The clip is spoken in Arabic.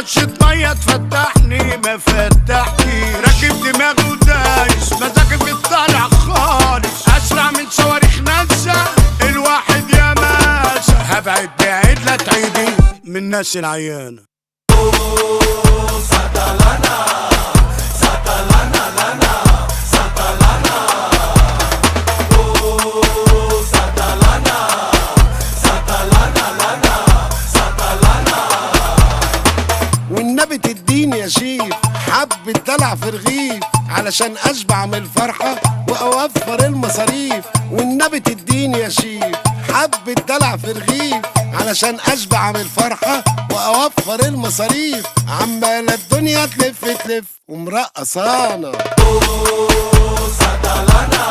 رشة مية تفتحني ما فتحني، راكب دماغي ودايس مزاجي بيطلع خالص، اسرع من صواريخ ناسا الواحد يا ماسة. هبعد بعيد لا تعيدي من الناس العيانة. ساتلانا ساتلانا لنا ساتلانا ساتلانا ساتلانا لنا ساتلانا. والنبي تديني يا شيف حبة دلع في رغيف علشان اشبع من الفرحة واوفر المصاريف. والنبي تديني يا شيف حبة دلع في رغيف علشان اشبع من الفرحة واوفر المصاريف. عمالة الدنيا تلف تلف ومرقصانا. ساتلانا